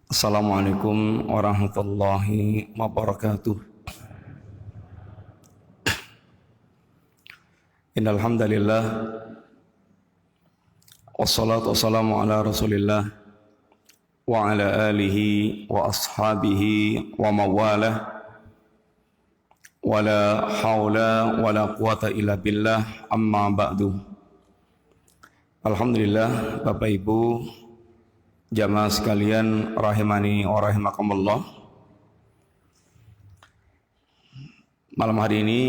Assalamualaikum warahmatullahi wabarakatuh. Innal hamdalillah wassalatu wassalamu ala Rasulillah wa ala alihi wa ashabihi wa mawalah wala haula wala quwata illa billah amma ba'du. Alhamdulillah, Bapak Ibu jamaah sekalian rahimani wa rahimakumullah. Malam hari ini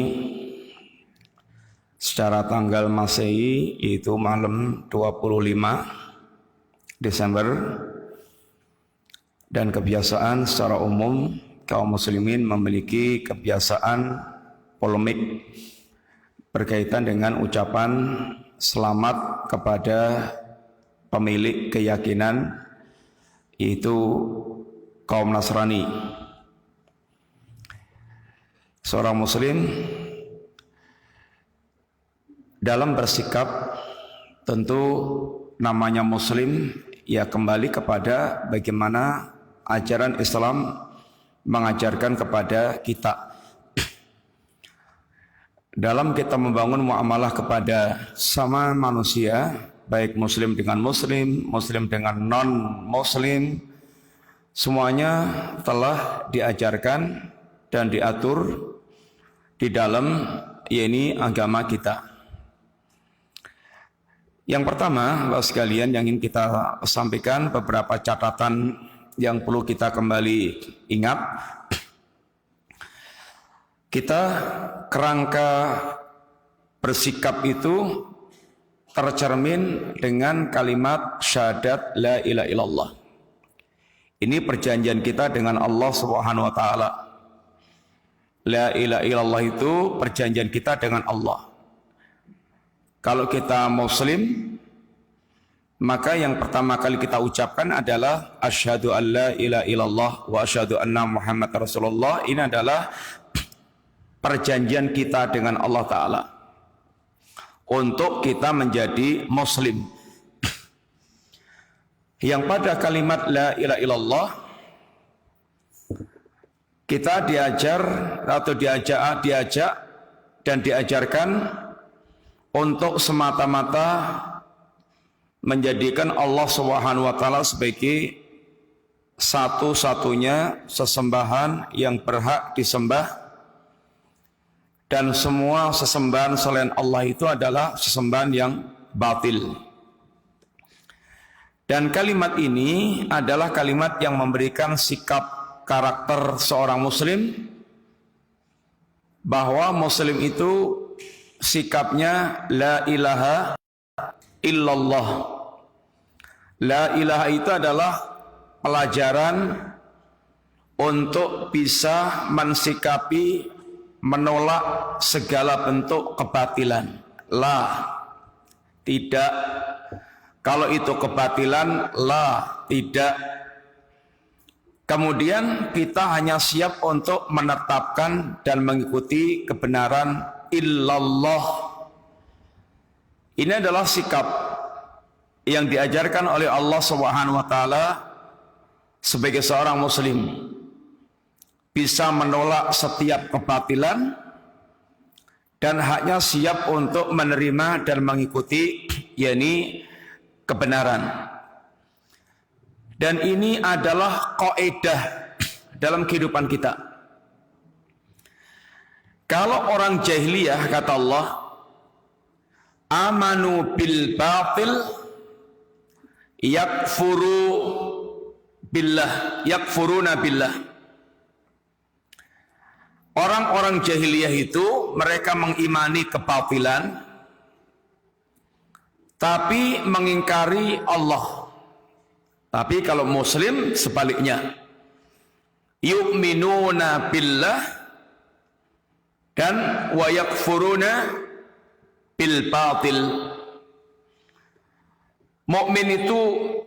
secara tanggal Masehi yaitu malam 25 Desember, dan kebiasaan secara umum kaum muslimin memiliki kebiasaan polemik berkaitan dengan ucapan selamat kepada pemilik keyakinan yaitu kaum Nasrani. Seorang muslim dalam bersikap tentu namanya muslim ya kembali kepada bagaimana ajaran Islam mengajarkan kepada kita. Dalam kita membangun muamalah kepada sama manusia, baik muslim dengan muslim, muslim dengan non-muslim, semuanya telah diajarkan dan diatur di dalam yakni agama kita. Yang pertama, Bapak sekalian, yang ingin kita sampaikan beberapa catatan yang perlu kita kembali ingat. Kita kerangka bersikap itu tercermin dengan kalimat syahadat la ilaha illallah. Ini perjanjian kita dengan Allah Subhanahu wa taala. La ilaha illallah itu perjanjian kita dengan Allah. Kalau kita muslim, maka yang pertama kali kita ucapkan adalah asyhadu an la ilaha illallah wa asyhadu anna Muhammad Rasulullah. Ini adalah perjanjian kita dengan Allah taala untuk kita menjadi muslim. Yang pada kalimat la ilaha illallah kita diajar atau diajak dan diajarkan untuk semata-mata menjadikan Allah Subhanahu wa taala sebagai satu-satunya sesembahan yang berhak disembah, dan semua sesembahan selain Allah itu adalah sesembahan yang batil. Dan kalimat ini adalah kalimat yang memberikan sikap karakter seorang muslim, bahwa muslim itu sikapnya la ilaha illallah. La ilaha itu adalah pelajaran untuk bisa mensikapi, menolak segala bentuk kebatilan. La, tidak. Kalau itu kebatilan, la, tidak. Kemudian kita hanya siap untuk menetapkan dan mengikuti kebenaran illallah. Ini adalah sikap yang diajarkan oleh Allah Subhanahu wa taala sebagai seorang muslim. Bisa menolak setiap kebatilan dan hanya siap untuk menerima dan mengikuti yakni kebenaran. Dan ini adalah kaidah dalam kehidupan kita. Kalau orang jahiliyah, kata Allah, amanu bil batil yakfuruna billah. Orang-orang jahiliyah itu mereka mengimani kebatilan tapi mengingkari Allah. Tapi kalau muslim sebaliknya, yu'minuna billah dan wa yakfuruna bil batil. Mukmin itu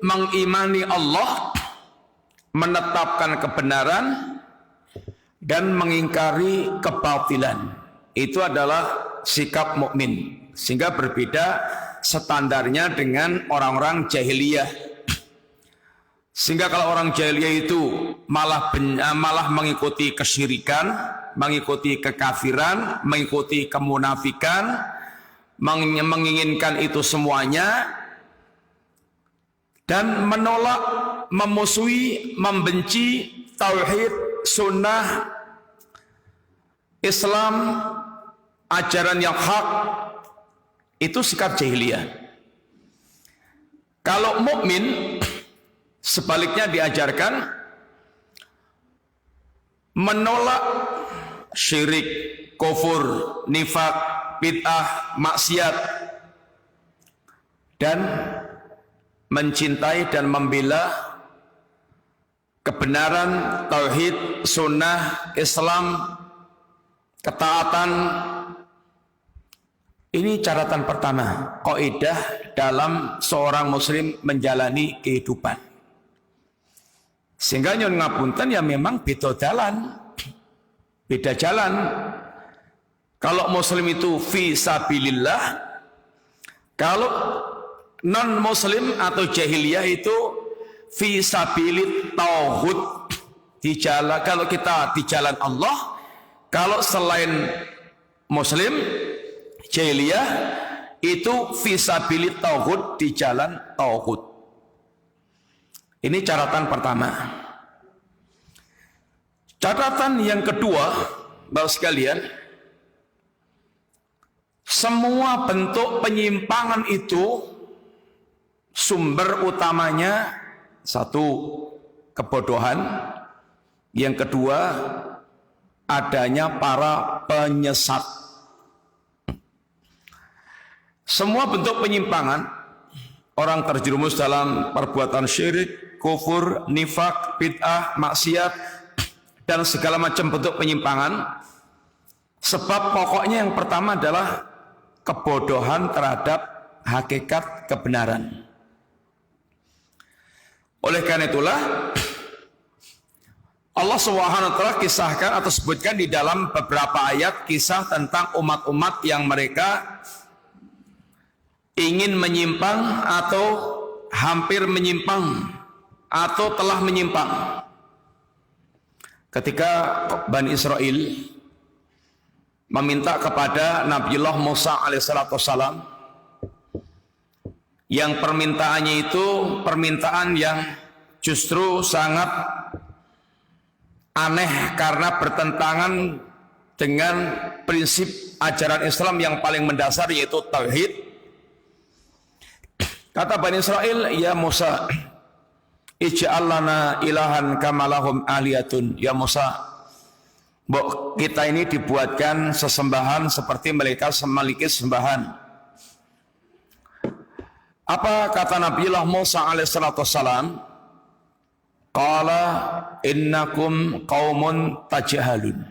mengimani Allah, menetapkan kebenaran dan mengingkari kebatilan. Itu adalah sikap mukmin. Sehingga berbeda standarnya dengan orang-orang jahiliyah. Sehingga kalau orang jahiliyah itu malah mengikuti kesyirikan, mengikuti kekafiran, mengikuti kemunafikan, menginginkan itu semuanya, dan menolak, memusuhi, membenci tauhid, sunnah, Islam, ajaran yang hak, itu sikap jahiliyah. Kalau mukmin sebaliknya diajarkan menolak syirik, kufur, nifak, bid'ah, maksiat, dan mencintai dan membela kebenaran, tauhid, sunnah, Islam, ketaatan. Ini catatan pertama, kaidah dalam seorang muslim menjalani kehidupan. Sehingga nyon ngapunten ya memang beda jalan. Beda jalan. Kalau muslim itu fi sabilillah, kalau non muslim atau jahiliyah itu fi sabilit tauhid, di jalan, kalau kita di jalan Allah, kalau selain muslim jahiliyah itu fi sabilit tauhid, di jalan tauhid. Ini catatan pertama. Catatan yang kedua, Bapak sekalian, semua bentuk penyimpangan itu sumber utamanya satu, kebodohan. Yang kedua, adanya para penyesat. Semua bentuk penyimpangan, orang terjerumus dalam perbuatan syirik, kufur, nifak, bid'ah, maksiat, dan segala macam bentuk penyimpangan. Sebab pokoknya yang pertama adalah kebodohan terhadap hakikat kebenaran. Oleh karena itulah Allah Subhanahu wa taala kisahkan atau sebutkan di dalam beberapa ayat kisah tentang umat-umat yang mereka ingin menyimpang atau hampir menyimpang atau telah menyimpang. Ketika Bani Israel meminta kepada Nabiullah Musa alaihissalam, yang permintaannya itu permintaan yang justru sangat aneh karena bertentangan dengan prinsip ajaran Islam yang paling mendasar, yaitu tauhid. Kata Bani Israel, ya Musa, ij'al lana ilahan kama lahum aliyatun. Ya Musa, kita ini dibuatkan sesembahan seperti mereka memiliki sembahan. Apa kata Nabiullah Musa alaihissalam? Qala innakum qaumun tajhalun.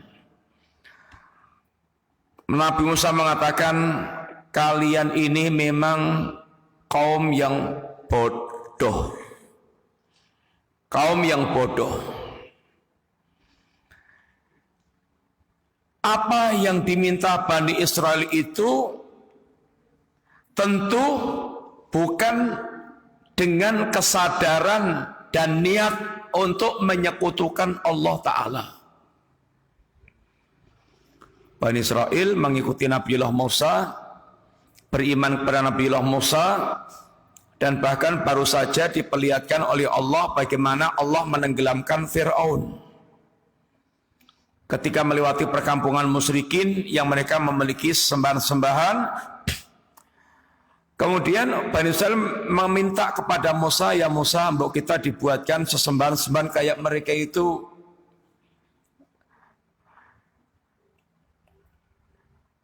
Nabi Musa mengatakan, kalian ini memang kaum yang bodoh. Kaum yang bodoh. Apa yang diminta Bani Israel itu tentu bukan dengan kesadaran dan niat untuk menyekutukan Allah Ta'ala. Bani Israel mengikuti Nabiullah Musa, beriman kepada Nabiullah Musa, dan bahkan baru saja diperlihatkan oleh Allah bagaimana Allah menenggelamkan Fir'aun ketika melewati perkampungan musyrikin yang mereka memiliki sembahan-sembahan. Kemudian Bani Israel meminta kepada Musa, ya Musa, mbok kita dibuatkan sesembahan-sembahan kayak mereka itu.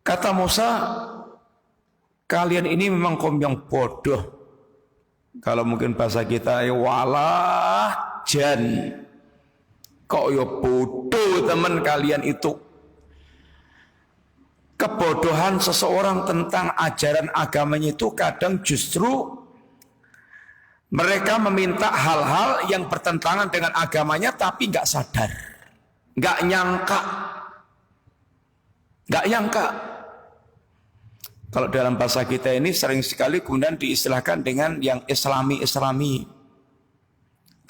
Kata Musa, kalian ini memang kaum yang bodoh. Kalau mungkin bahasa kita, ya walah jan. Kok ya bodoh teman kalian itu. Kebodohan seseorang tentang ajaran agamanya itu kadang justru mereka meminta hal-hal yang bertentangan dengan agamanya tapi nggak sadar, nggak nyangka. Kalau dalam bahasa kita ini sering sekali kemudian diistilahkan dengan yang islami-islami.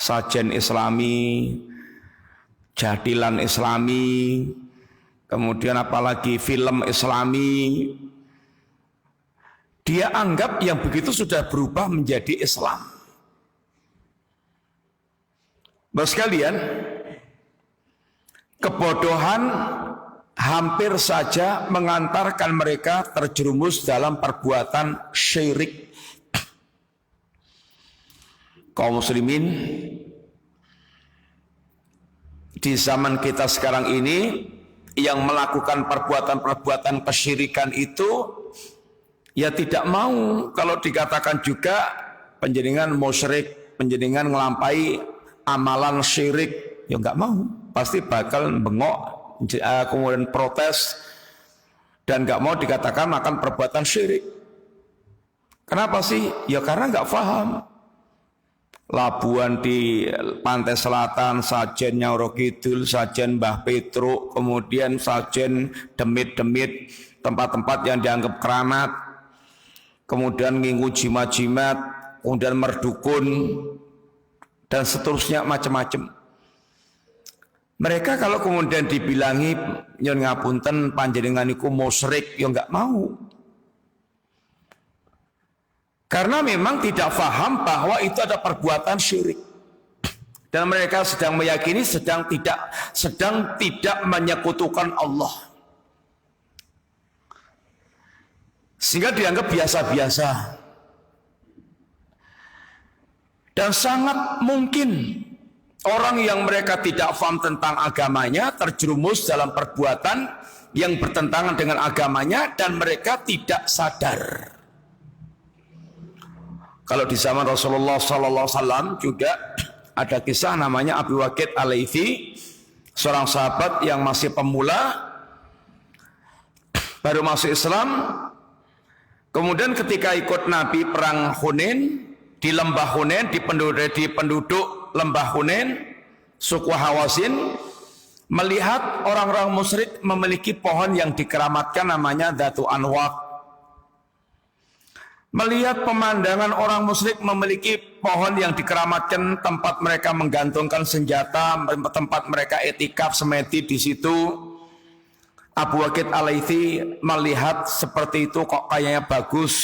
sajen Islami, jadilan Islami, kemudian apalagi film Islami. Dia anggap yang begitu sudah berubah menjadi Islam. Bapak sekalian, kebodohan hampir saja mengantarkan mereka terjerumus dalam perbuatan syirik. Kaum muslimin di zaman kita sekarang ini yang melakukan perbuatan-perbuatan kesyirikan itu ya tidak mau kalau dikatakan juga penjenengan musyrik, penjenengan ngelampai amalan syirik, ya nggak mau, pasti bakal bengok, kemudian protes dan nggak mau dikatakan akan perbuatan syirik. Kenapa sih? Ya karena nggak paham. Labuan di pantai selatan, sajen Nyoro Kidul, sajen Mbah Petruk, kemudian sajen demit-demit, tempat-tempat yang dianggap keramat, kemudian ngingu jimat-jimat, kemudian merdukun, dan seterusnya macam-macam. Mereka kalau kemudian dibilangi nyon ngapunten panjenengan iku musyrik, ya enggak mau. Karena memang tidak paham bahwa itu ada perbuatan syirik. Dan mereka sedang meyakini sedang tidak menyekutukan Allah. Sehingga dianggap biasa-biasa. Dan sangat mungkin orang yang mereka tidak paham tentang agamanya terjerumus dalam perbuatan yang bertentangan dengan agamanya dan mereka tidak sadar. Kalau di zaman Rasulullah SAW juga ada kisah namanya Abu Waqid Al-Laythi, seorang sahabat yang masih pemula, baru masuk Islam. Kemudian ketika ikut Nabi perang Hunain, di lembah Hunain, di penduduk lembah Hunain, suku Hawazin, melihat orang-orang musyrik memiliki pohon yang dikeramatkan namanya Dzatu Anwat. Melihat pemandangan orang musyrik memiliki pohon yang dikeramatkan, tempat mereka menggantungkan senjata, tempat mereka etikaf semedi di situ. Abu Waqid Al-Laythi melihat seperti itu kok kayaknya bagus.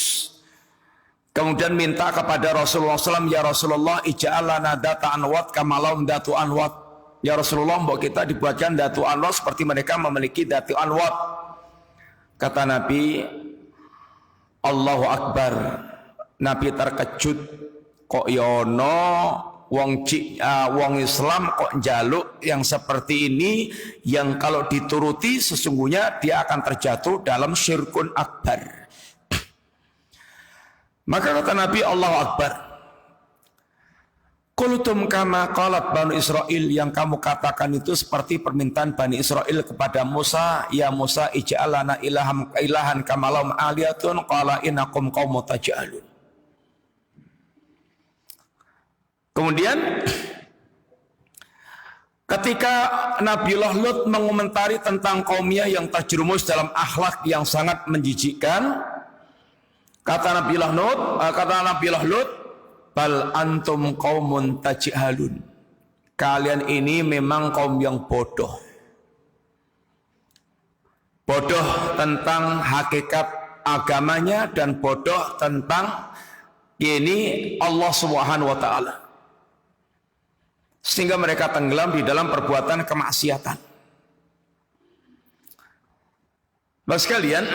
Kemudian minta kepada Rasulullah SAW, ya Rasulullah, ija'al lana Dzata Anwat kama lahum Dzatu Anwat. Ya Rasulullah, mbok kita dibuatkan Dzatu Anwat seperti mereka memiliki Dzatu Anwat. Kata Nabi, Allahu Akbar. Nabi terkejut, kok yono wong Islam kok njaluk yang seperti ini, yang kalau dituruti sesungguhnya dia akan terjatuh dalam syirkun akbar. Maka kata Nabi, Allahu Akbar. Qultum kama qalat Bani Israil, yang kamu katakan itu seperti permintaan Bani Israil kepada Musa, ya Musa ij'al lana ilahan kama lahum aliyatun qala innakum qaumun taj'alun. Kemudian ketika Nabiullah Lut mengomentari tentang kaumnya yang terjerumus dalam akhlak yang sangat menjijikkan, kata Nabiullah Lut, bal antum qaumun tajhalun. Kalian ini memang kaum yang bodoh. Bodoh tentang hakikat agamanya dan bodoh tentang ini Allah Subhanahu wa taala. Sehingga mereka tenggelam di dalam perbuatan kemaksiatan. Bapak sekalian,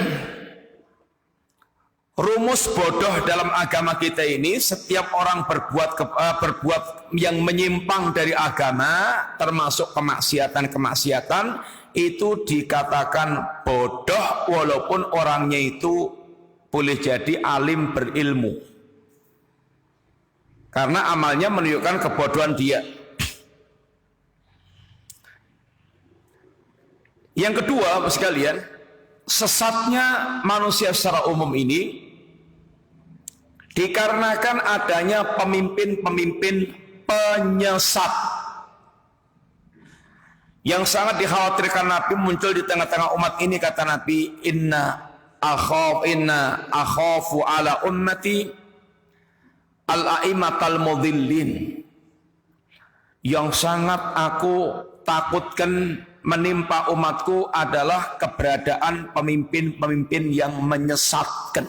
rumus bodoh dalam agama kita ini, setiap orang berbuat yang menyimpang dari agama, termasuk kemaksiatan-kemaksiatan, itu dikatakan bodoh walaupun orangnya itu boleh jadi alim berilmu. Karena amalnya menunjukkan kebodohan dia. Yang kedua, Bapak sekalian, sesatnya manusia secara umum ini dikarenakan adanya pemimpin-pemimpin penyesat yang sangat dikhawatirkan Nabi muncul di tengah-tengah umat ini. Kata Nabi, inna akhafu ala ummati al-a'immatal mudhillin. Yang sangat aku takutkan menimpa umatku adalah keberadaan pemimpin-pemimpin yang menyesatkan.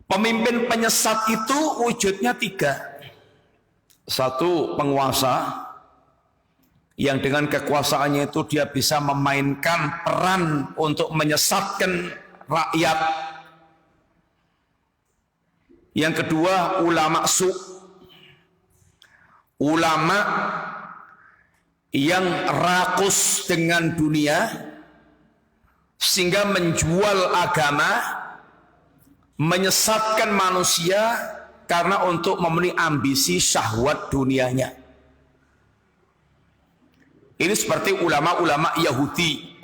Pemimpin penyesat itu wujudnya 3. 1, penguasa yang dengan kekuasaannya itu dia bisa memainkan peran untuk menyesatkan rakyat. Yang kedua, ulama ulama yang rakus dengan dunia sehingga menjual agama, menyesatkan manusia karena untuk memenuhi ambisi syahwat dunianya. Ini seperti ulama-ulama Yahudi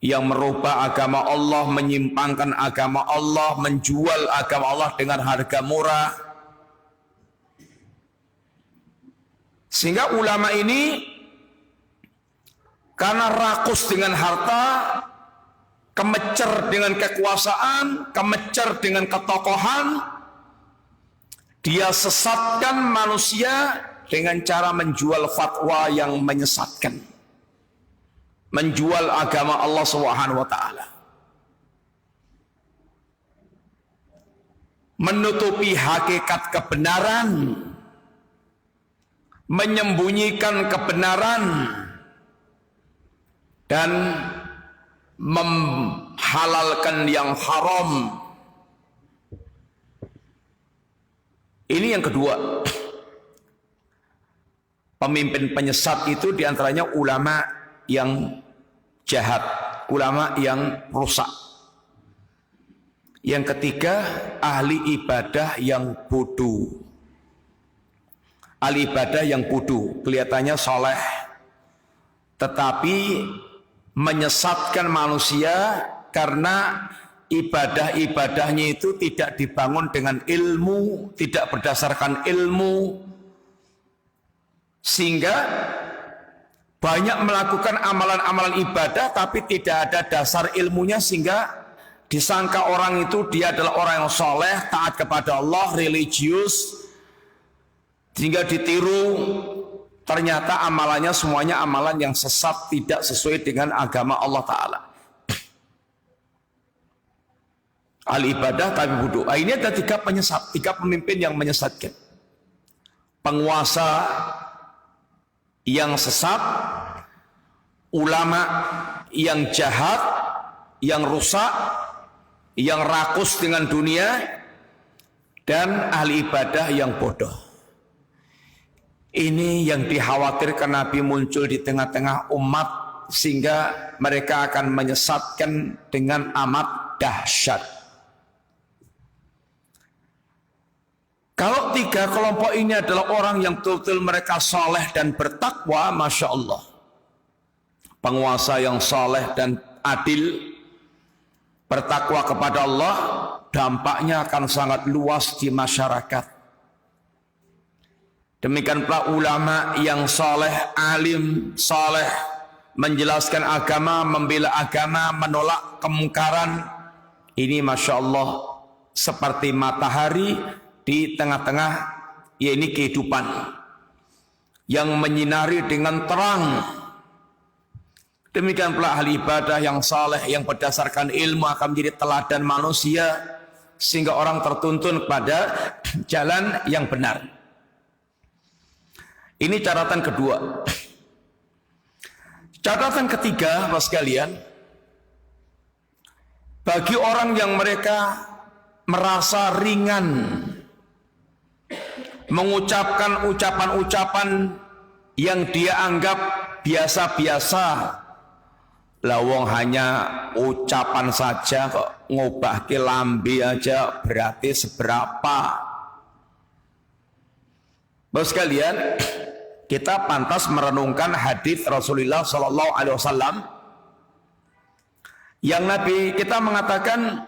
yang merubah agama Allah, menyimpangkan agama Allah, menjual agama Allah dengan harga murah. Sehingga ulama ini karena rakus dengan harta, kemecer dengan kekuasaan, kemecer dengan ketokohan, dia sesatkan manusia dengan cara menjual fatwa yang menyesatkan, menjual agama Allah Subhanahu wa taala, menutupi hakikat kebenaran, menyembunyikan kebenaran, dan menghalalkan yang haram. Ini yang kedua. Pemimpin penyesat itu diantaranya ulama yang jahat, ulama yang rusak. Yang ketiga, ahli ibadah yang bodoh. Ahli ibadah yang bodoh, kelihatannya soleh, tetapi menyesatkan manusia karena ibadah-ibadahnya itu tidak dibangun dengan ilmu, tidak berdasarkan ilmu, sehingga banyak melakukan amalan-amalan ibadah tapi tidak ada dasar ilmunya, sehingga disangka orang itu dia adalah orang yang soleh, taat kepada Allah, religius, sehingga ditiru. Ternyata amalannya semuanya amalan yang sesat, tidak sesuai dengan agama Allah Ta'ala. Ahli ibadah tapi bodoh. Ini ada 3 penyesat, 3 pemimpin yang menyesatkan. Penguasa yang sesat, ulama yang jahat, yang rusak, yang rakus dengan dunia, dan ahli ibadah yang bodoh. Ini yang dikhawatirkan Nabi muncul di tengah-tengah umat, sehingga mereka akan menyesatkan dengan amat dahsyat. Kalau 3 kelompok ini adalah orang yang betul-betul mereka soleh dan bertakwa, Masya Allah. Penguasa yang soleh dan adil, bertakwa kepada Allah, dampaknya akan sangat luas di masyarakat. Demikian pula ulama yang soleh, alim, soleh, menjelaskan agama, membela agama, menolak kemungkaran. Ini Masya Allah seperti matahari di tengah-tengah, yaitu kehidupan, yang menyinari dengan terang. Demikian pula ahli ibadah yang saleh, yang berdasarkan ilmu akan menjadi teladan manusia, sehingga orang tertuntun kepada jalan yang benar. Ini catatan kedua. Catatan ketiga, Bapak sekalian, bagi orang yang mereka merasa ringan mengucapkan ucapan-ucapan yang dia anggap biasa-biasa, lawong hanya ucapan saja kok, ngubah ke lambe aja berarti seberapa. Bapak sekalian, kita pantas merenungkan hadis Rasulullah Sallallahu Alaihi Wasallam yang Nabi kita mengatakan,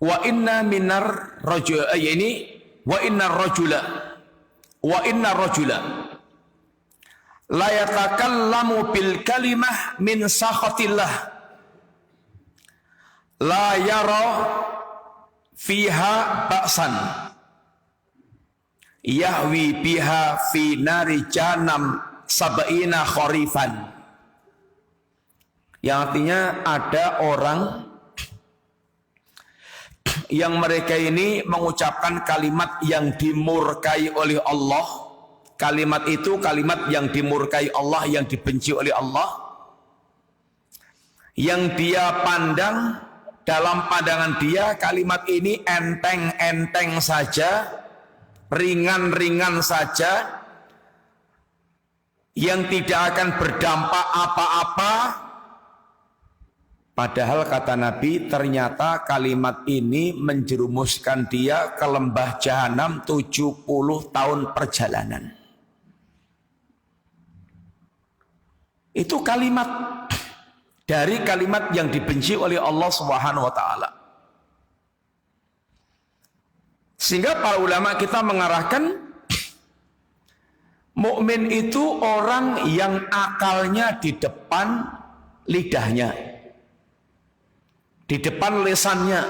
wa inna minar rajul, ini wa inna rajula la yatakallamu bil kalimah min sakhatillah la yara fiha ba'san yahwi biha fi nari jahannam sab'ina kharifan. Yang artinya ada orang yang mereka ini mengucapkan kalimat yang dimurkai oleh Allah. Kalimat itu kalimat yang dimurkai Allah, yang dibenci oleh Allah. Yang dia pandang, dalam pandangan dia kalimat ini enteng-enteng saja, ringan-ringan saja, yang tidak akan berdampak apa-apa. Padahal kata Nabi, ternyata kalimat ini menjerumuskan dia ke lembah jahanam 70 tahun perjalanan. Itu kalimat dari kalimat yang dibenci oleh Allah Subhanahu wa taala. Sehingga para ulama kita mengarahkan mukmin itu orang yang akalnya di depan lidahnya, di depan lesannya.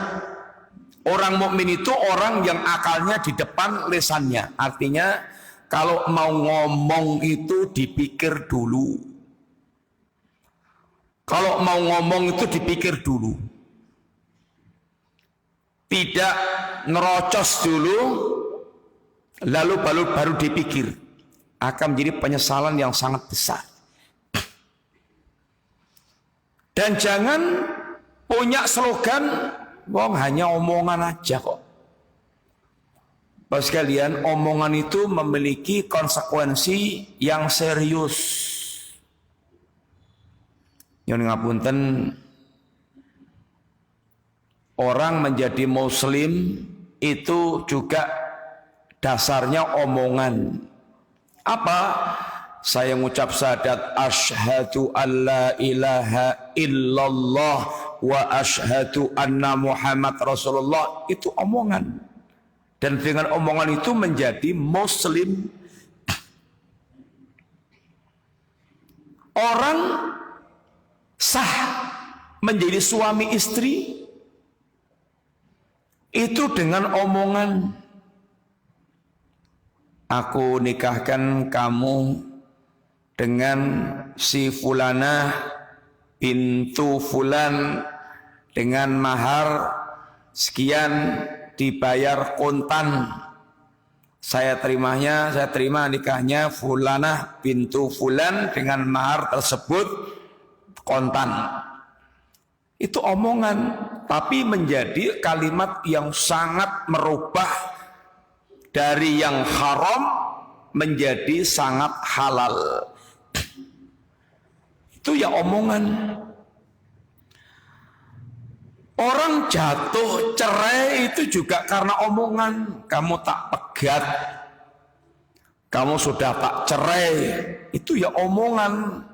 Orang mukmin itu orang yang akalnya di depan lesannya. Artinya kalau mau ngomong itu dipikir dulu. Kalau mau ngomong itu dipikir dulu. Tidak nerocos dulu lalu baru dipikir. Akan menjadi penyesalan yang sangat besar. Dan jangan punya slogan, wong hanya omongan aja kok. Bapak sekalian, omongan itu memiliki konsekuensi yang serius. Yang ngapunten, orang menjadi muslim itu juga dasarnya omongan. Apa? Saya ngucap syahadat asyhadu alla ilaha illallah wa asyhadu anna Muhammad Rasulullah, itu omongan. Dan dengan omongan itu menjadi muslim. Orang sah menjadi suami istri itu dengan omongan. Aku nikahkan kamu dengan si fulanah bintu fulan dengan mahar sekian, dibayar kontan. Saya terima nikahnya fulanah bintu fulan dengan mahar tersebut kontan. Itu omongan, tapi menjadi kalimat yang sangat merubah dari yang haram menjadi sangat halal. Itu ya omongan. Orang jatuh cerai itu juga karena omongan. Kamu tak pegat, kamu sudah tak cerai, itu ya omongan.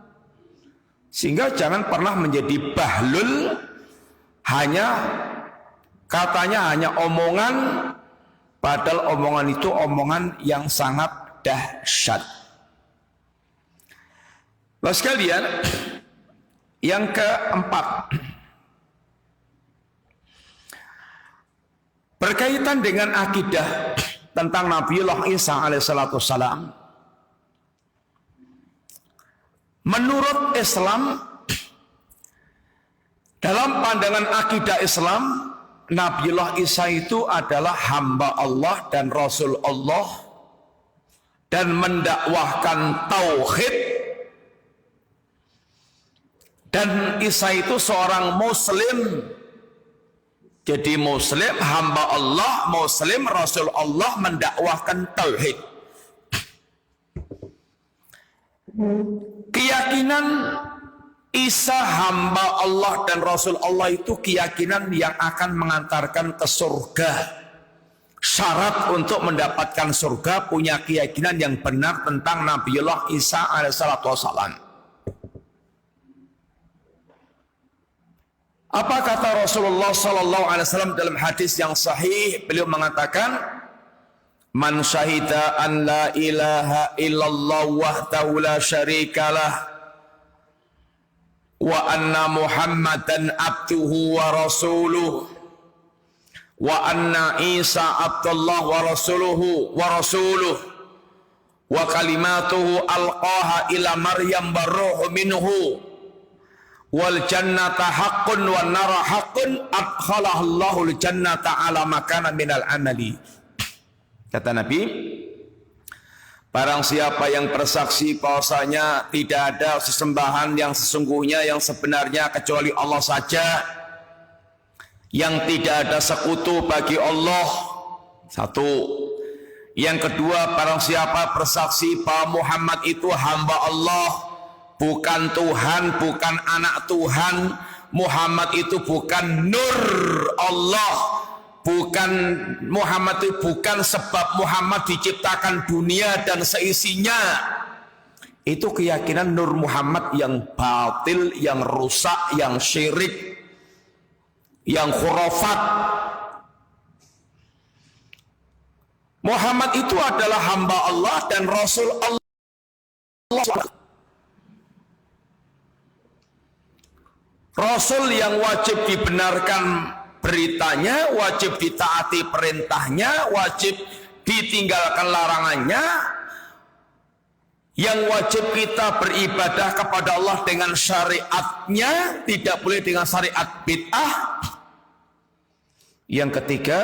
Sehingga jangan pernah menjadi bahlul, katanya hanya omongan, padahal omongan itu omongan yang sangat dahsyat. Bapak sekalian, yang keempat, berkaitan dengan akidah tentang Nabiullah Isa alaihissalam. Menurut Islam, dalam pandangan akidah Islam, Nabiullah Isa itu adalah hamba Allah dan Rasul Allah, dan mendakwahkan tauhid. Dan Isa itu seorang muslim. Jadi muslim, hamba Allah, muslim, Rasul Allah, mendakwahkan tauhid. Keyakinan Isa hamba Allah dan Rasul Allah itu keyakinan yang akan mengantarkan ke surga. Syarat untuk mendapatkan surga punya keyakinan yang benar tentang Nabiullah Isa alaihissalam. Apa kata Rasulullah sallallahu alaihi wasallam dalam hadis yang sahih? Beliau mengatakan, man syahida an la ilaha illallah wahdahu la syarikalah wa anna Muhammadan abduhu wa rasuluh wa anna Isa Abdullah wa rasuluhu wa kalimatuhu alqaha ila Maryam barruhu minhu wal jannata haqqun wan nara haqqun adkhalallahu al jannata ala makana minal amali. Kata Nabi, barang siapa yang bersaksi bahwasanya tidak ada sesembahan yang sesungguhnya yang sebenarnya kecuali Allah saja, yang tidak ada sekutu bagi Allah, satu. Yang kedua, barang siapa bersaksi bahwa Muhammad itu hamba Allah, bukan Tuhan, bukan anak Tuhan. Muhammad itu bukan nur Allah, bukan Muhammad itu bukan sebab Muhammad diciptakan dunia dan seisinya. Itu keyakinan Nur Muhammad yang batil, yang rusak, yang syirik, yang khurafat. Muhammad itu adalah hamba Allah dan Rasul Allah. Rasul yang wajib dibenarkan beritanya, wajib ditaati perintahnya, wajib ditinggalkan larangannya, yang wajib kita beribadah kepada Allah dengan syariatnya, tidak boleh dengan syariat bid'ah. Yang ketiga,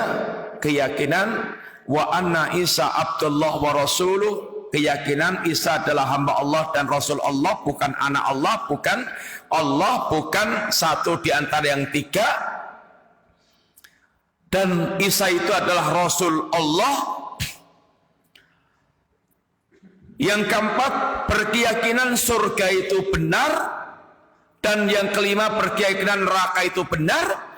keyakinan wa anna Isa Abdullah wa rasuluh, keyakinan Isa adalah hamba Allah dan Rasul Allah, bukan anak Allah, bukan Allah, bukan satu di antara yang tiga. Dan Isa itu adalah Rasul Allah. Yang keempat, berkeyakinan surga itu benar. Dan yang kelima, berkeyakinan neraka itu benar.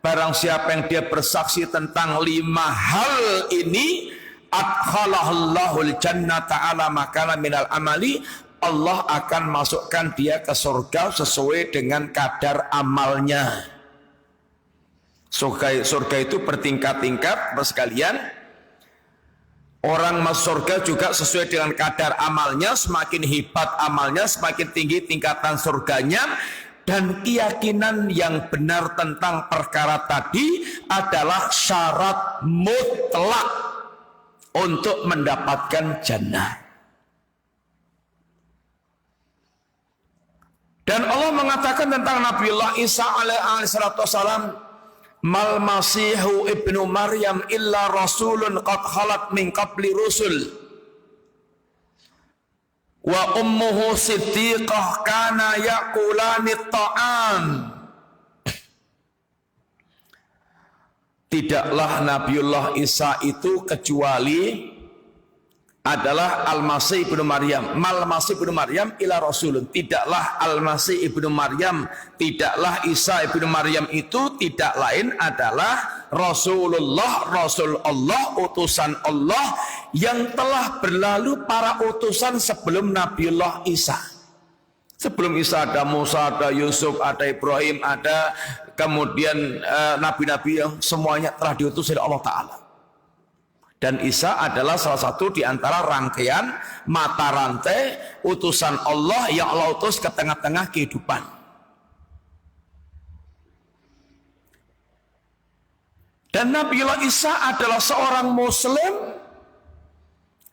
Barang siapa yang dia bersaksi tentang 5 hal ini, adkhalahallahul jannata ala makana minal amali, Allah akan masukkan dia ke surga sesuai dengan kadar amalnya. Surga itu bertingkat-tingkat, sekalian. Orang masuk surga juga sesuai dengan kadar amalnya. Semakin hebat amalnya, semakin tinggi tingkatan surganya. Dan keyakinan yang benar tentang perkara tadi adalah syarat mutlak untuk mendapatkan jannah. Dan Allah mengatakan tentang Nabiullah Isa alaihissalam, mal masihu ibnu Maryam illa rasulun qad khalat min qabli rusul wa ummuhu siddiqah kana yaqulani ta'am. Tidaklah Nabiullah Isa itu kecuali adalah Al-Masih ibnu Maryam. Mal-Masih ibnu Maryam ila rasulun. Tidaklah Al-Masih ibnu Maryam, tidaklah Isa ibnu Maryam itu tidak lain adalah Rasulullah, Rasul Allah, utusan Allah yang telah berlalu para utusan sebelum Nabiullah Isa. Sebelum Isa ada Musa, ada Yusuf, ada Ibrahim, ada kemudian nabi-nabi yang semuanya telah diutus oleh Allah Ta'ala. Dan Isa adalah salah satu di antara rangkaian mata rantai utusan Allah yang Allah utus ke tengah-tengah kehidupan. Dan Nabiullah Isa adalah seorang Muslim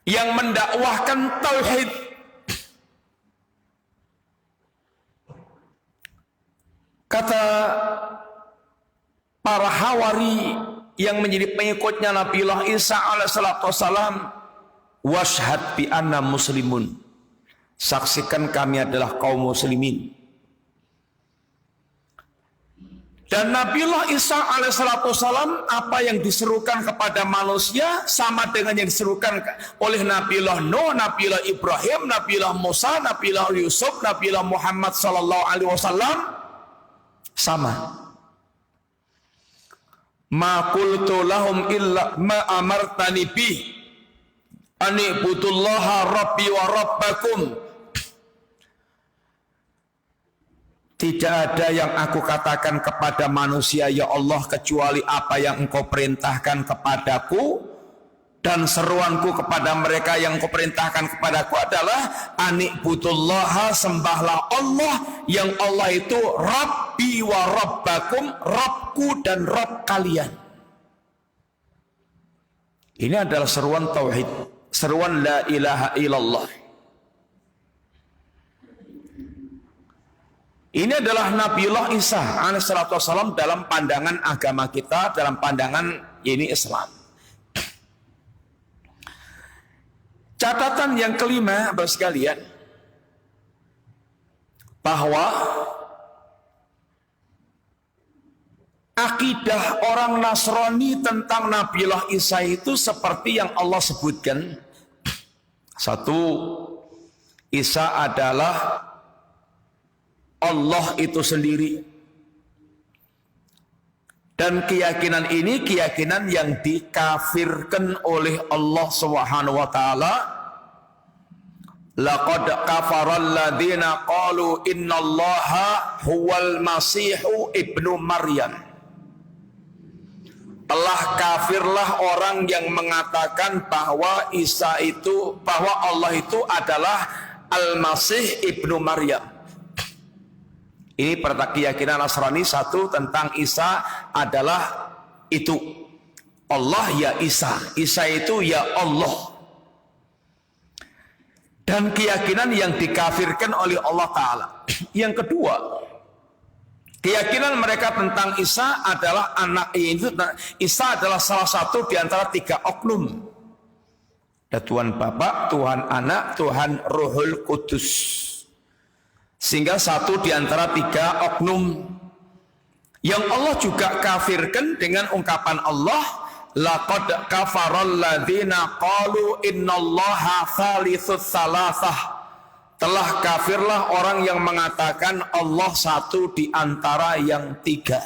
yang mendakwahkan tauhid. Kata para hawari yang menjadi pengikutnya Nabiullah Isa alaihissalam, washhad bi anna muslimun, saksikan kami adalah kaum muslimin. Dan Nabiullah Isa alaihissalam, apa yang diserukan kepada manusia sama dengan yang diserukan oleh Nabiullah Nuh, Nabiullah Ibrahim, Nabiullah Musa, Nabiullah Yusuf, Nabiullah Muhammad sallallahu alaihi wasallam, sama. Ma qultu lahum illa ma amartani bih an ibudullaha rabbi wa rabbakum. Tidak ada yang aku katakan kepada manusia ya Allah kecuali apa yang engkau perintahkan kepadaku, dan seruanku kepada mereka yang engkau perintahkan kepadaku adalah anibudullaha, sembahlah Allah, yang Allah itu Rabbi wa Rabbakum, Rabbku dan Rabb kalian. Ini adalah seruan tauhid, seruan la ilaha illallah. Ini adalah Nabiullah Isa alaihissalatu wassalam dalam pandangan agama kita, dalam pandangan ini Islam. Catatan yang kelima, Bapak sekalian, bahwa akidah orang Nasrani tentang Nabiullah Isa itu seperti yang Allah sebutkan. Satu, Isa adalah Allah itu sendiri. Dan keyakinan ini keyakinan yang dikafirkan oleh Allah Subhanahu wa taala. Laqad kafaral ladzina qalu innallaha huwal masihu ibnu Maryam. Telah kafirlah orang yang mengatakan bahwa Isa itu, bahwa Allah itu adalah Al-Masih ibnu Maryam. Ini keyakinan Nasrani. Satu, tentang Isa adalah itu Allah ya Isa, Isa itu ya Allah. Dan keyakinan yang dikafirkan oleh Allah Ta'ala. Yang kedua, keyakinan mereka tentang Isa adalah anak itu. Isa adalah salah satu di antara 3 oknum. Ada Tuhan Bapa, Tuhan Anak, Tuhan Ruhul Kudus. Sehingga satu di antara 3 oknum yang Allah juga kafirkan dengan ungkapan Allah, laqad kafaral ladzina qalu innallaha thalithus salasah. Telah kafirlah orang yang mengatakan Allah satu di antara yang 3.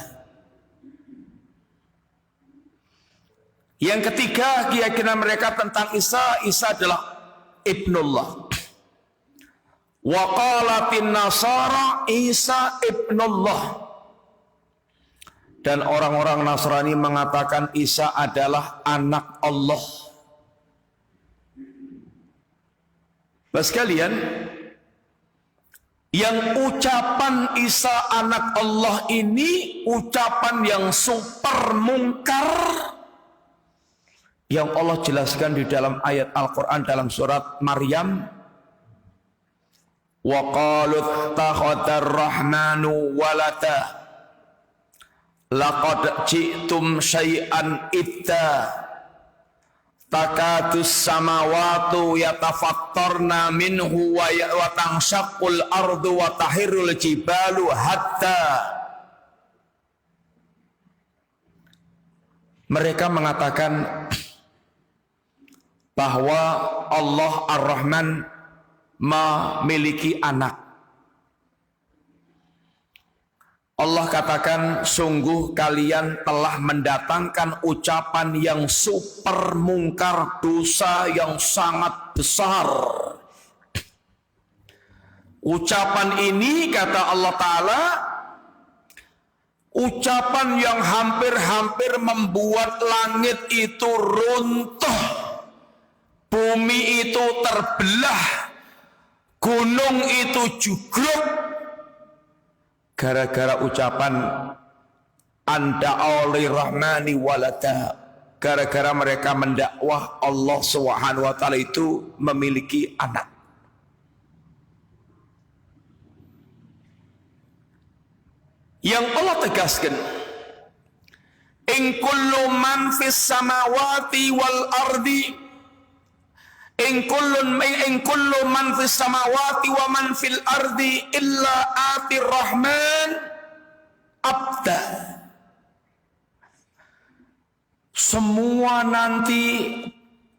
Yang ketiga, keyakinan mereka tentang Isa, Isa adalah Ibnullah. Wa qalatin nasara Isa ibnullah. Dan orang-orang Nasrani mengatakan Isa adalah anak Allah. Bapak sekalian, yang ucapan Isa anak Allah ini ucapan yang super mungkar, yang Allah jelaskan di dalam ayat Al-Quran dalam surat Maryam. Wa qalu ittakhadar rahmanu walada laqad ji'tum syai'an idda takadus samawatu yatafattarna minhu wa tanshaqqul ardu wa tahirul jibalu hatta. Mereka mengatakan bahwa Allah Ar-Rahman memiliki anak. Allah katakan, sungguh kalian telah mendatangkan ucapan yang super mungkar, dosa yang sangat besar. Ucapan ini, kata Allah Ta'ala, ucapan yang hampir-hampir membuat langit itu runtuh, bumi itu terbelah, gunung itu jugruk, gara-gara ucapan anda oleh rahmani walada, gara-gara mereka mendakwah Allah Subhanahu wa taala itu memiliki anak. Yang Allah tegaskan, in kullu man fis samawati wal ardi, in kullu man fis samawati wa man fil ardi illa atir rahman abda. Semua nanti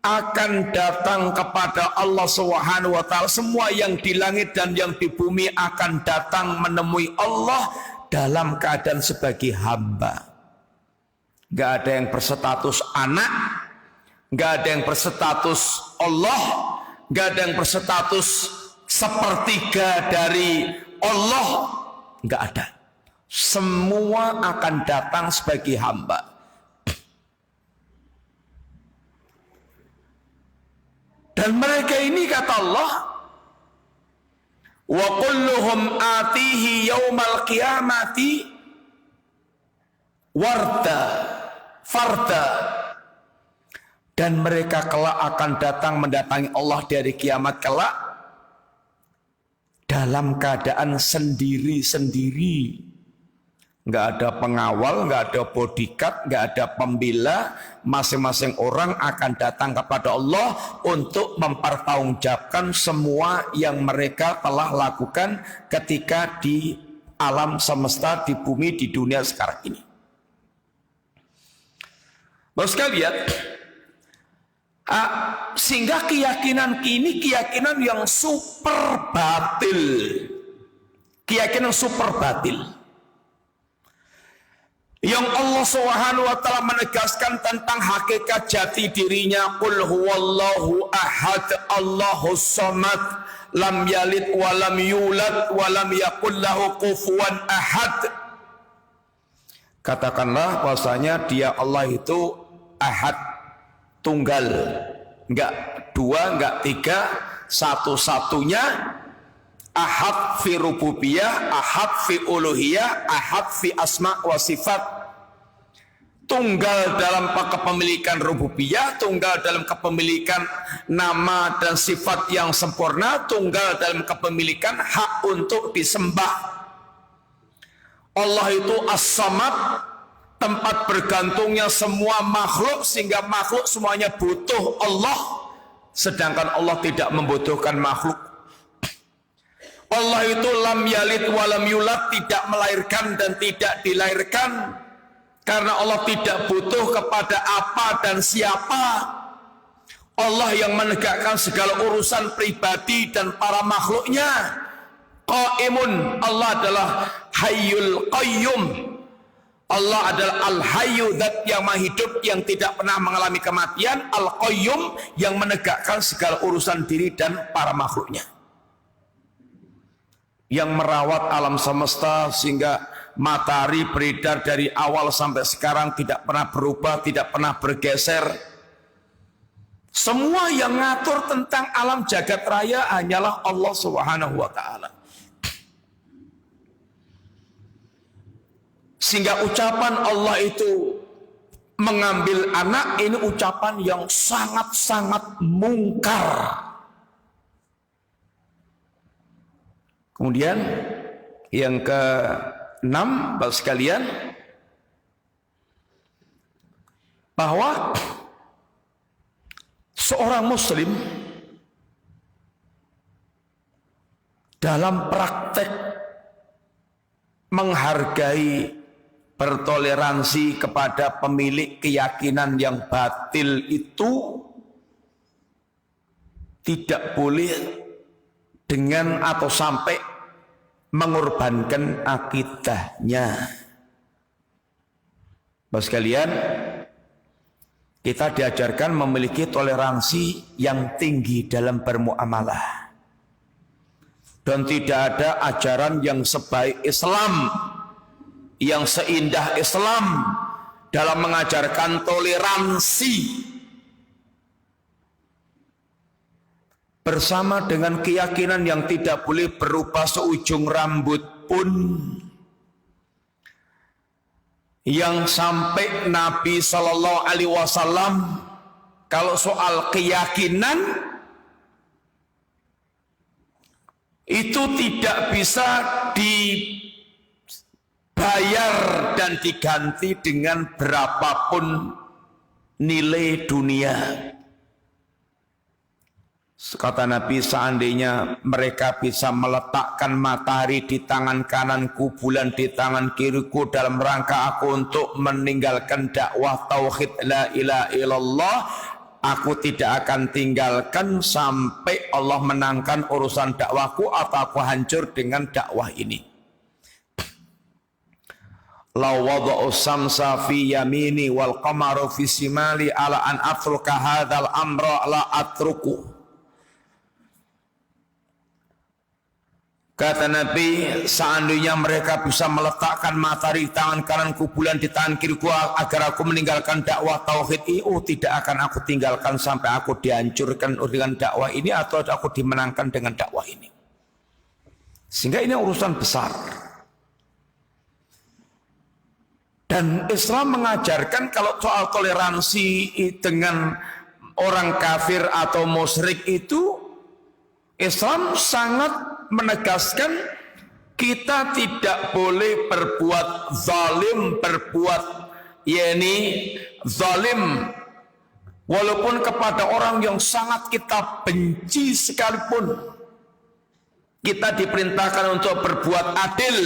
akan datang kepada Allah Subhanahu wa taala. Semua yang di langit dan yang di bumi akan datang menemui Allah dalam keadaan sebagai hamba. Gak ada yang berstatus anak, gak ada yang berstatus Allah, gak ada yang berstatus sepertiga dari Allah, gak ada. Semua akan datang sebagai hamba. Dan mereka ini, kata Allah, wa kulluhum atihi yaumal qiyamati farda. dan mereka kelak akan datang mendatangi Allah dari kiamat kelak dalam keadaan sendiri-sendiri. Nggak ada pengawal, nggak ada bodyguard, nggak ada pembela. Masing-masing orang akan datang kepada Allah untuk mempertanggungjawabkan semua yang mereka telah lakukan ketika di alam semesta, di bumi, di dunia sekarang ini. Bapak sekalian, sehingga keyakinan ini keyakinan yang super batil, keyakinan super batil. Yang Allah Subhanahu wa taala menegaskan tentang hakikat jati dirinya, qul huwallahu ahad Allahus samad lam yalid wa lam yulad wa lam yakul lahu kufuwan ahad. Katakanlah bahwasanya dia Allah itu ahad, tunggal, enggak dua, enggak tiga, satu-satunya. Ahad fi rububiyah, ahad fi uluhiyah, ahad fi asma wa sifat. Tunggal dalam kepemilikan rububiyah, tunggal dalam kepemilikan nama dan sifat yang sempurna, tunggal dalam kepemilikan hak untuk disembah. Allah itu as-samad, tempat bergantungnya semua makhluk, sehingga makhluk semuanya butuh Allah, sedangkan Allah tidak membutuhkan makhluk. Allah itu lam yalid walam yulad, tidak melahirkan dan tidak dilahirkan, karena Allah tidak butuh kepada apa dan siapa. Allah yang menegakkan segala urusan pribadi dan para makhluknya. Qaimun, Allah adalah hayyul qayyum. Allah adalah al-hayyu, zat yang maha hidup yang tidak pernah mengalami kematian. Al-qayyum, yang menegakkan segala urusan diri dan para makhluknya, yang merawat alam semesta sehingga matahari beredar dari awal sampai sekarang tidak pernah berubah, tidak pernah bergeser. Semua yang ngatur tentang alam jagat raya hanyalah Allah Subhanahu wa taala. Sehingga ucapan Allah itu mengambil anak, ini ucapan yang sangat-sangat mungkar. Kemudian yang ke-6, Bapak sekalian, bahwa seorang muslim dalam praktek menghargai, bertoleransi kepada pemilik keyakinan yang batil itu tidak boleh dengan atau sampai mengorbankan akidahnya. Bapak sekalian, kita diajarkan memiliki toleransi yang tinggi dalam bermuamalah, dan tidak ada ajaran yang sebaik Islam, yang seindah Islam dalam mengajarkan toleransi. Bersama dengan keyakinan yang tidak boleh berubah seujung rambut pun, yang sampai Nabi Shallallahu Alaihi Wasallam kalau soal keyakinan itu tidak bisa dibayar dan diganti dengan berapapun nilai dunia. Kata Nabi, seandainya mereka bisa meletakkan matahari di tangan kananku, bulan di tangan kiriku, dalam rangka aku untuk meninggalkan dakwah tauhid la ilaha illallah, aku tidak akan tinggalkan sampai Allah menangkan urusan dakwahku atau aku hancur dengan dakwah ini. La wada'u samsa fi yamini wal qamaru fi simali ala an atruka hadzal amra la atruku. Kata Nabi, seandainya mereka bisa meletakkan matahari di tangan kananku, bulan di tangan kiriku, agar aku meninggalkan dakwah tauhid ini, tidak akan aku tinggalkan sampai aku dihancurkan dengan dakwah ini atau aku dimenangkan dengan dakwah ini. Sehingga ini urusan besar. Dan Islam mengajarkan kalau soal toleransi dengan orang kafir atau musyrik itu, Islam sangat menegaskan kita tidak boleh berbuat zalim, zalim walaupun kepada orang yang sangat kita benci sekalipun. Kita diperintahkan untuk berbuat adil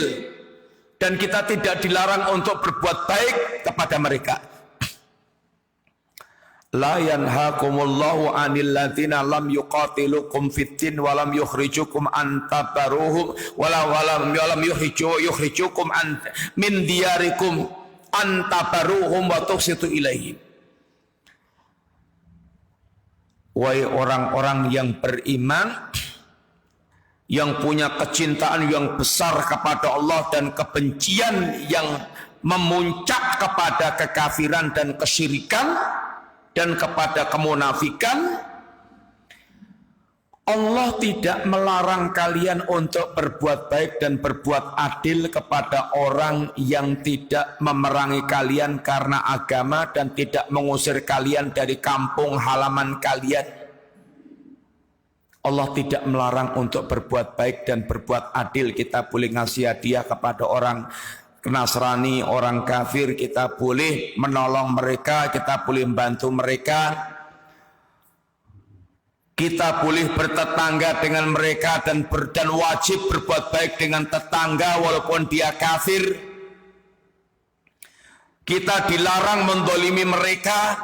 dan kita tidak dilarang untuk berbuat baik kepada mereka. La yanhaakumullahu 'anil ladzina lam yuqatilukum fid-din wa lam yukhrijukum an tabarruhum wa lam yukhrijukum an min diyarikum an tabarruhum wa tuqsitu ilaihim. Wahai orang-orang yang beriman, yang punya kecintaan yang besar kepada Allah dan kebencian yang memuncak kepada kekafiran dan kesyirikan dan kepada kemunafikan, Allah tidak melarang kalian untuk berbuat baik dan berbuat adil kepada orang yang tidak memerangi kalian karena agama dan tidak mengusir kalian dari kampung halaman kalian. Allah tidak melarang untuk berbuat baik dan berbuat adil. Kita boleh ngasih hadiah kepada orang Nasrani, orang kafir, kita boleh menolong mereka, kita boleh membantu mereka, kita boleh bertetangga dengan mereka dan wajib berbuat baik dengan tetangga walaupun dia kafir. Kita dilarang mendolimi mereka.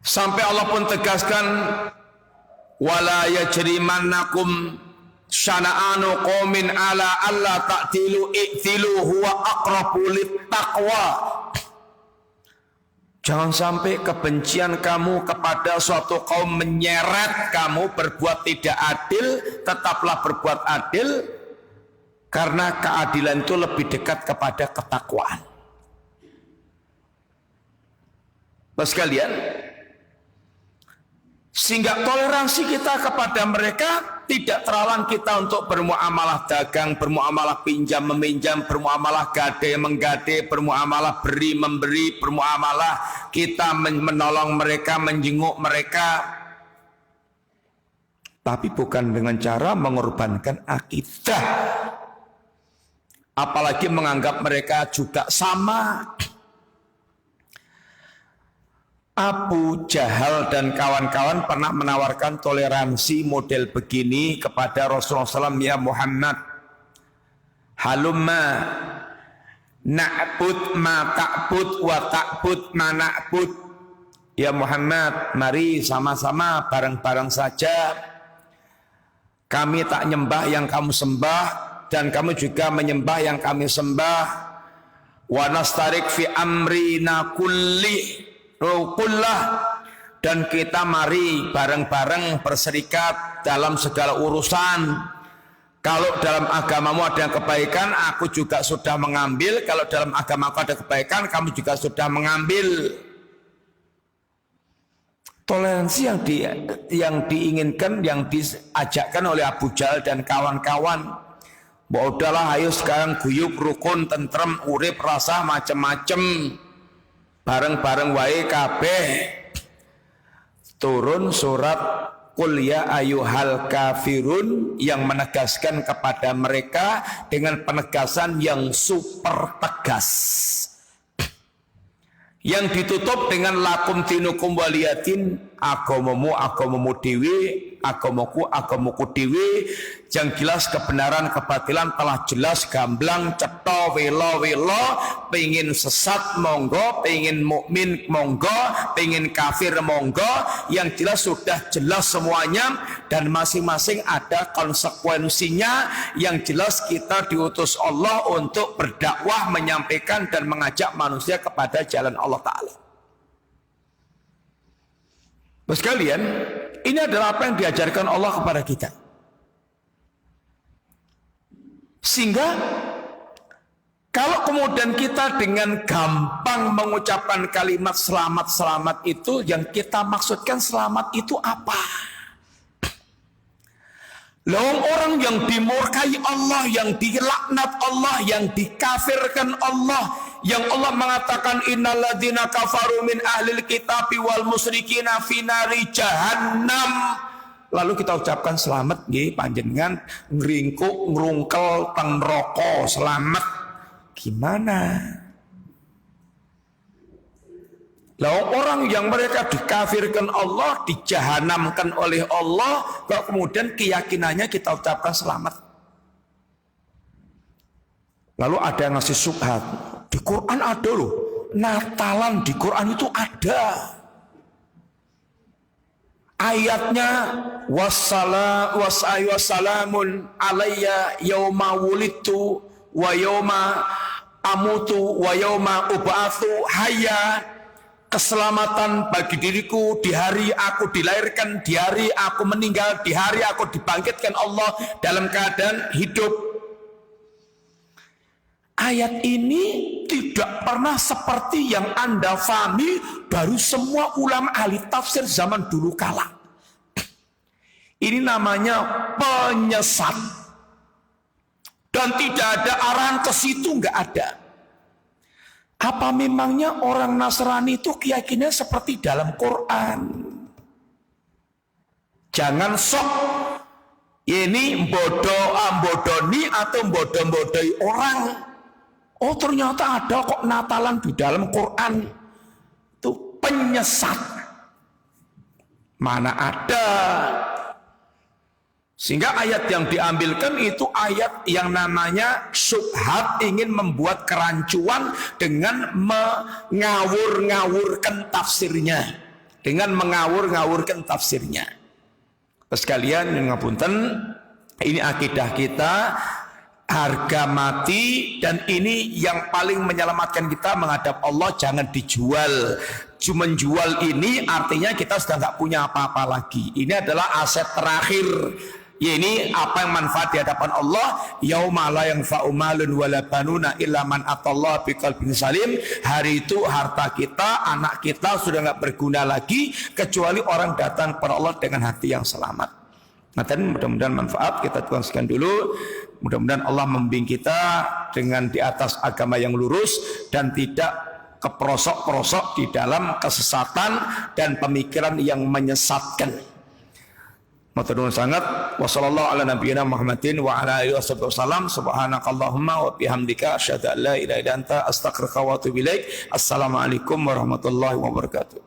Sampai Allah pun tegaskan, wala yajrimannakum syana'anu qaumin ala alla ta'tilu i'tilu huwa aqrabu littaqwa. Jangan sampai kebencian kamu kepada suatu kaum menyeret kamu berbuat tidak adil. Tetaplah berbuat adil, karena keadilan itu lebih dekat kepada ketakwaan. Bapak sekalian, sehingga toleransi kita kepada mereka tidak terhalang kita untuk bermuamalah dagang, bermuamalah pinjam meminjam, bermuamalah gade menggade, bermuamalah beri memberi, bermuamalah kita menolong mereka, menjenguk mereka, tapi bukan dengan cara mengorbankan akidah, apalagi menganggap mereka juga sama. Abu Jahal dan kawan-kawan pernah menawarkan toleransi model begini kepada Rasulullah SAW. Ya Muhammad, halumma na'bud ma ta'bud wa ta'bud ma na'bud. Ya Muhammad, mari sama-sama bareng-bareng saja. Kami tak nyembah yang kamu sembah dan kamu juga menyembah yang kami sembah. Wa nastarik fi amrina kulli dan kita mari bareng-bareng berserikat dalam segala urusan. Kalau dalam agamamu ada kebaikan, aku juga sudah mengambil. Kalau dalam agamaku ada kebaikan, kamu juga sudah mengambil. Toleransi yang diinginkan, yang diajakkan oleh Abu Jahal dan kawan-kawan. Bahwa udahlah, ayo sekarang guyub, rukun, tentrem, urip, rasa, macem-macem. Bareng-bareng wae kabeh. Turun surat Qul ya ayyuhal kafirun yang menegaskan kepada mereka dengan penegasan yang super tegas, yang ditutup dengan lakum dinukum waliyatin, agamamu dewi, agamaku dewi. Yang jelas kebenaran kebatilan telah jelas gamblang cetha welo, pengin sesat monggo, pengin mukmin monggo, pengin kafir monggo. Yang jelas sudah jelas semuanya dan masing-masing ada konsekuensinya. Yang jelas kita diutus Allah untuk berdakwah, menyampaikan dan mengajak manusia kepada jalan Allah Ta'ala. Bapak sekalian, ini adalah apa yang diajarkan Allah kepada kita. Sehingga kalau kemudian kita dengan gampang mengucapkan kalimat selamat-selamat itu, yang kita maksudkan selamat itu apa? Loh, orang yang dimurkai Allah, yang dilaknat Allah, yang dikafirkan Allah, yang Allah mengatakan innalladzina kafaru min ahlil kitabi wal musyrikina fi nari jahannam. Lalu kita ucapkan selamat nggih panjenengan ngringkuk ngrungkel teng neraka selamat. Gimana? Lah orang yang mereka dikafirkan Allah, dijahanamkan oleh Allah, kok kemudian keyakinannya kita ucapkan selamat. Lalu ada yang ngasih subhat. Di Quran ada loh, Natalan di Quran itu ada. Ayatnya wassalamun alayya yauma wulidtu wa yauma amutu wa yauma ub'atsu hayya. Keselamatan bagi diriku di hari aku dilahirkan, di hari aku meninggal, di hari aku dibangkitkan Allah dalam keadaan hidup. Ayat ini tidak pernah seperti yang Anda pahami dari semua ulama ahli tafsir zaman dulu kala. Ini namanya penyesat. Dan tidak ada arahan ke situ, nggak ada. Apa memangnya orang Nasrani itu keyakinannya seperti dalam Quran? Jangan sok ini bodoni atau bodoh-bodohi orang. Oh ternyata ada kok Natalan di dalam Quran. Itu penyesat. Mana ada. Sehingga ayat yang diambilkan itu ayat yang namanya syubhat, ingin membuat kerancuan dengan mengawur-ngawurkan tafsirnya. Dengan mengawur-ngawurkan tafsirnya. Terus kalian ngapunten, ini akidah kita, harga mati, dan ini yang paling menyelamatkan kita menghadap Allah, jangan dijual. Cuma jual ini artinya kita sudah nggak punya apa-apa lagi. Ini adalah aset terakhir. Ya, ini apa yang manfaat di hadapan Allah. Yauma la yanfa'u malun wala banuna illa man atallaha biqalbin salim. Hari itu harta kita, anak kita sudah nggak berguna lagi kecuali orang datang kepada Allah dengan hati yang selamat. Nah, dan mudah-mudahan manfaat. Kita tuangkan dulu. Mudah-mudahan Allah membimbing kita dengan di atas agama yang lurus dan tidak keprosok-prosok di dalam kesesatan dan pemikiran yang menyesatkan. Maturnuwun sangat. Wassallallahu ala nabiyyina Muhammadin wa ala alihi wasallam. Subhanakallahumma wa bihamdika asyhadu an la ilaha illa anta astaghfiruka wa atubu ilaik. Assalamualaikum warahmatullahi wabarakatuh.